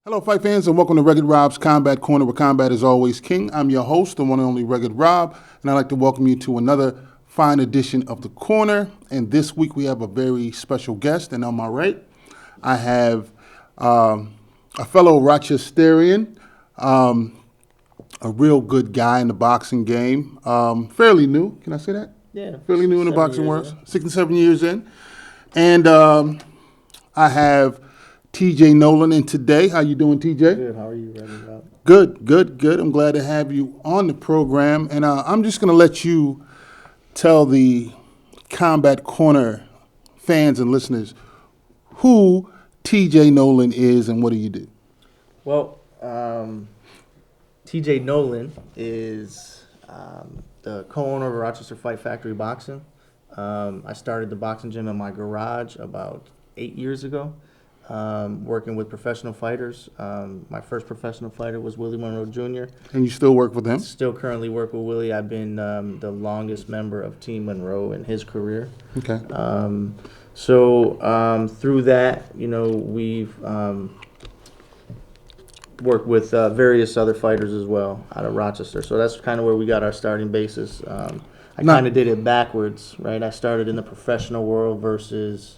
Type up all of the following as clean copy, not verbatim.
Hello, fight fans, and welcome to Rugged Rob's Combat Corner, where combat is always king. I'm your host, the one and only Rugged Rob, and I'd like to welcome you to another fine edition of The Corner. And this week we have a very special guest, and on my right, I have a fellow Rochesterian, a real good guy in the boxing game, fairly new. Can I say that? Yeah. Fairly new in the boxing world, in. 6 and 7 years in. And I have TJ Nolan in today. How you doing, TJ? Good. How are you, Rob? Good. I'm glad to have you on the program. And I'm just going to let you tell the Combat Corner fans and listeners who TJ Nolan is and what do you do? Well, TJ Nolan is the co-owner of Rochester Fight Factory Boxing. I started the boxing gym in my garage about 8 years ago. Working with professional fighters. My first professional fighter was Willie Monroe Jr. And you still work with him? Still currently work with Willie. I've been the longest member of Team Monroe in his career. Okay. Through that, we've worked with various other fighters as well out of Rochester. So that's kind of where we got our starting basis. I kind of did it backwards, right? I started in the professional world versus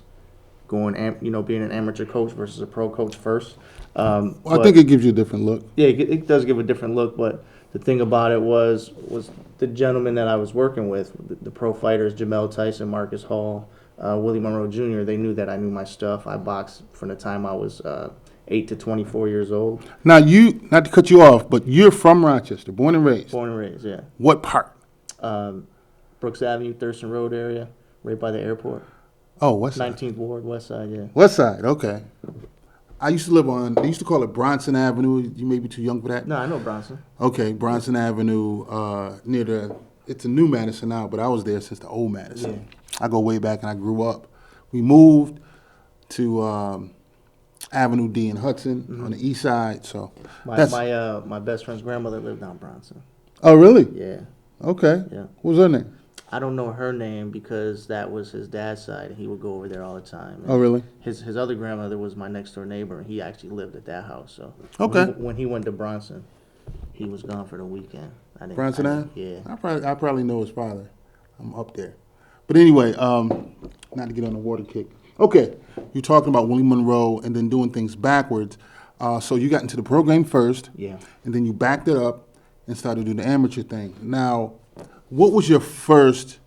being an amateur coach versus a pro coach first. I think it gives you a different look. Yeah, it does give a different look, but the thing about it was the gentleman that I was working with, the pro fighters, Jamel Tyson, Marcus Hall, Willie Monroe Jr., they knew that I knew my stuff. I boxed from the time I was 8 to 24 years old. Now, not to cut you off, but you're from Rochester, born and raised. Born and raised, yeah. What part? Brooks Avenue, Thurston Road area, right by the airport. Oh, West Side. 19th Ward, West Side, yeah. West Side, okay. I used to live they used to call it Bronson Avenue. You may be too young for that. No, I know Bronson. Okay, Bronson Avenue, it's a new Madison now, but I was there since the old Madison. Yeah. I go way back and I grew up. We moved to Avenue D in Hudson on the east side, so. My best friend's grandmother lived on Bronson. Oh, really? Yeah. Okay. Yeah. What was her name? I don't know her name because that was his dad's side, and he would go over there all the time. And oh, really? His other grandmother was my next door neighbor, and he actually lived at that house. So okay. When he went to Bronson, he was gone for the weekend. Bronson Ave? Yeah. I probably know his father. I'm up there. But anyway, not to get on the water kick. Okay, you're talking about Willie Monroe and then doing things backwards. So you got into the program first. Yeah. And then you backed it up and started doing the amateur thing. Now, what was your first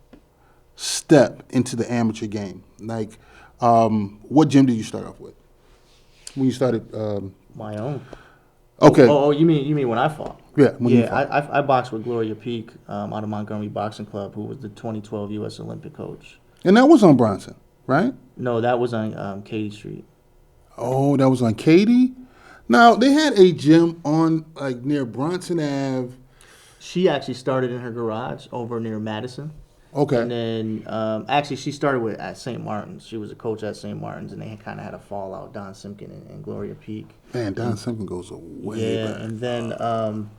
step into the amateur game? Like, what gym did you start off with when you started? My own. Okay. Oh, you mean when I fought? Yeah. I boxed with Gloria Peak out of Montgomery Boxing Club, who was the 2012 U.S. Olympic coach. And that was on Bronson, right? No, that was on Katy Street. Oh, that was on Katy? Now, they had a gym on, near Bronson Ave. She actually started in her garage over near Madison. Okay. And then, actually, she started at St. Martin's. She was a coach at St. Martin's, and they kind of had a fallout, Don Simpkin and Gloria Peak. Man, Don Simpkin goes way back. And then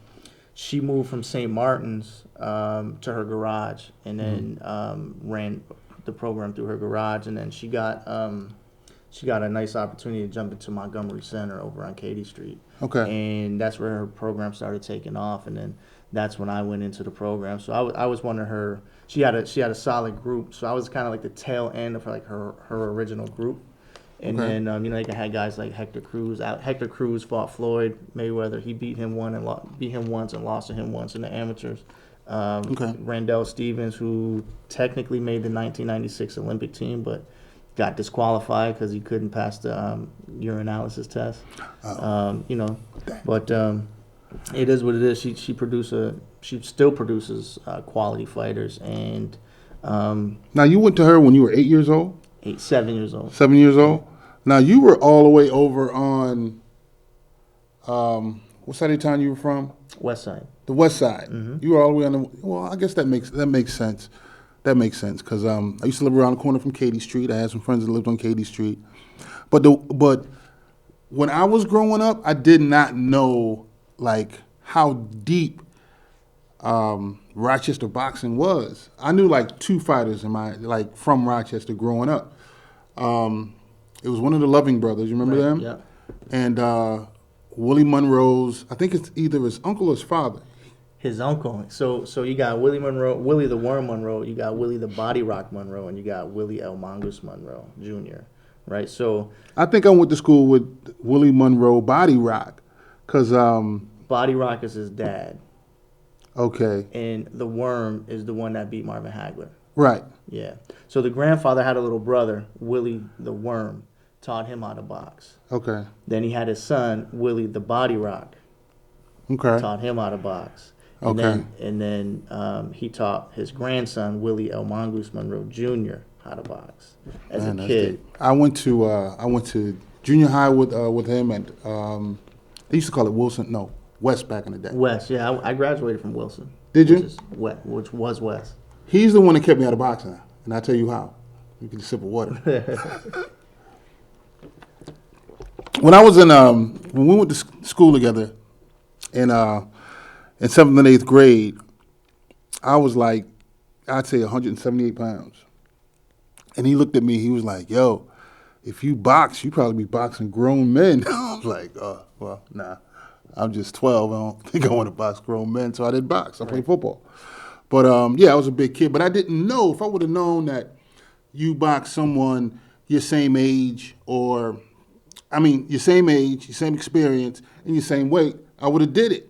she moved from St. Martin's to her garage, and then ran the program through her garage, and then she got a nice opportunity to jump into Montgomery Center over on Katy Street. Okay. And that's where her program started taking off, and then that's when I went into the program. So I was one of her. She had a solid group. So I was kind of like the tail end of her original group. And then they had guys like Hector Cruz. Hector Cruz fought Floyd Mayweather. He beat him once and lost to him once in the amateurs. Randall Stevens, who technically made the 1996 Olympic team, but got disqualified because he couldn't pass the urinalysis test. But it is what it is. She still produces quality fighters, and now you went to her when you were 8 years old. 7 years old. 7 years old. Now you were all the way over on what side of town you were from? West Side. The West Side. Mm-hmm. You were all the way on the. Well, I guess that makes sense. That makes sense because I used to live around the corner from Katy Street. I had some friends that lived on Katy Street, but when I was growing up, I did not know how deep Rochester boxing was. I knew 2 fighters from Rochester growing up. It was one of the Loving brothers. You remember them? Yeah. And Willie Monroe's, I think it's either his uncle or his father. His uncle. So you got Willie Monroe, Willie the Worm Monroe. You got Willie the Body Rock Monroe, and you got Willie El Mongoose Monroe Jr. Right. So I think I went to school with Willie Monroe Body Rock, cause Body Rock is his dad, okay, and the Worm is the one that beat Marvin Hagler. right, Yeah. So the grandfather had a little brother, Willie the Worm, taught him how to box. okay, Then he had his son, Willie the Body Rock, okay, taught him how to box. And okay. then he taught his grandson, Willie El Mongoose Monroe Jr., how to box as Man, a that's kid. deep. I went to junior high with him, and they used to call it Wilson, no, West back in the day. Wes, yeah, I graduated from Wilson. Did you? Which was Wes. He's the one that kept me out of boxing, and I'll tell you how. You get a sip of water. When I was when we went to school together, in 7th and 8th grade, I was like, I'd say 178 pounds. And he looked at me, he was like, yo, if you box, you probably be boxing grown men. I was like, well, nah, I'm just 12. I don't think I want to box grown men, so I didn't box. I played football. But, yeah, I was a big kid. But I didn't know, if I would have known that you box someone your same age your same age, your same experience, and your same weight, I would have did it.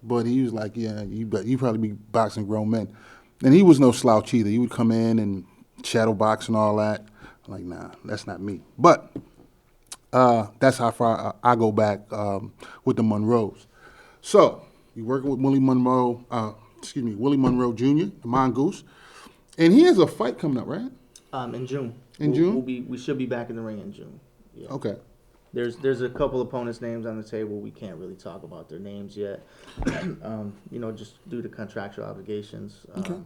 But he was like, yeah, you probably be boxing grown men. And he was no slouch either. He would come in and shadow box and all that. I'm like, nah, that's not me. But that's how far I go back with the Monroes. So you working with Willie Monroe Jr., the Mongoose. And he has a fight coming up, right? In June. In June? We should be back in the ring in June. Yeah. Okay. There's a couple opponents' names on the table. We can't really talk about their names yet, just due to contractual obligations. Okay.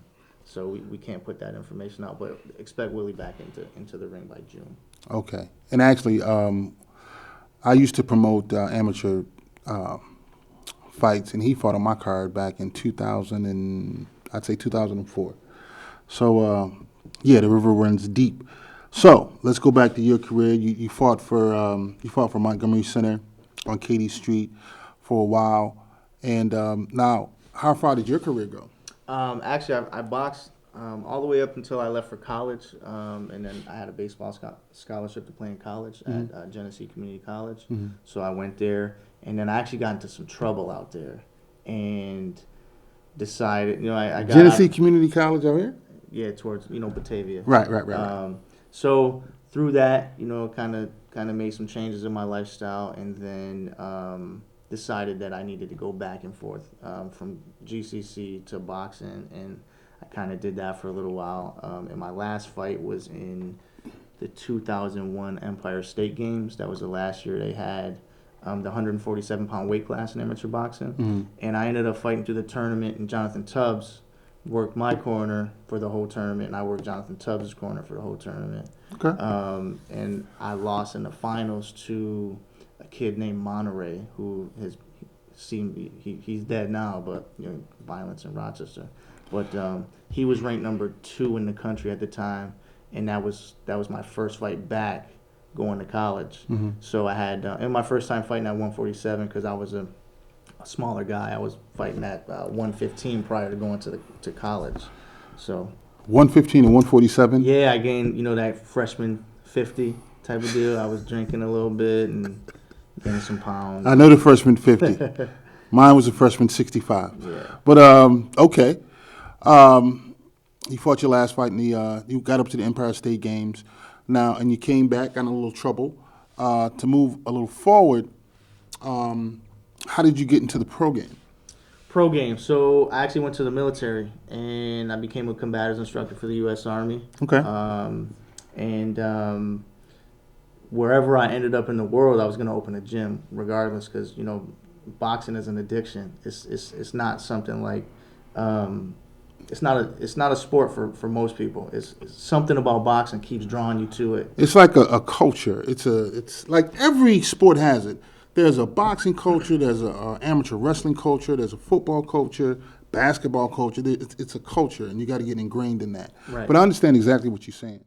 So we can't put that information out, but expect Willie back into the ring by June. Okay. And actually, I used to promote amateur fights, and he fought on my card back in 2004. So, yeah, the river runs deep. So let's go back to your career. You fought for Montgomery Center on Katy Street for a while, and now how far did your career go? Actually, I boxed all the way up until I left for college, and then I had a baseball scholarship to play in college at Genesee Community College. Mm-hmm. So I went there, and then I actually got into some trouble out there, and decided, I got Genesee Community College out here. Yeah, towards Batavia. Right. So through that, kind of made some changes in my lifestyle, and then decided that I needed to go back and forth from GCC to boxing, and I kind of did that for a little while. And my last fight was in the 2001 Empire State Games. That was the last year they had the 147-pound weight class in amateur boxing, mm-hmm. And I ended up fighting through the tournament, and Jonathan Tubbs worked my corner for the whole tournament, and I worked Jonathan Tubbs' corner for the whole tournament. Okay. And I lost in the finals to a kid named Monterey, who he's dead now, but violence in Rochester. But he was ranked number 2 in the country at the time, and that was my first fight back going to college. Mm-hmm. So I had and my first time fighting at 147, because I was a smaller guy. I was fighting at 115 prior to going to college. So 115 and 147. Yeah, I gained that freshman 50 type of deal. I was drinking a little bit and gained some pounds. I know the freshman 50. Mine was a freshman 65. Yeah. But okay. You fought your last fight, and you got up to the Empire State Games. Now, and you came back, got in a little trouble. To move a little forward, how did you get into the pro game? Pro game. So I actually went to the military, and I became a combatives instructor for the U.S. Army. Okay. And wherever I ended up in the world, I was going to open a gym, regardless, because boxing is an addiction. It's not something like it's not a sport for most people. It's something about boxing keeps drawing you to it. It's like a culture. It's like every sport has it. There's a boxing culture, there's a amateur wrestling culture, there's a football culture, basketball culture. It's a culture, and you got to get ingrained in that. Right. But I understand exactly what you're saying.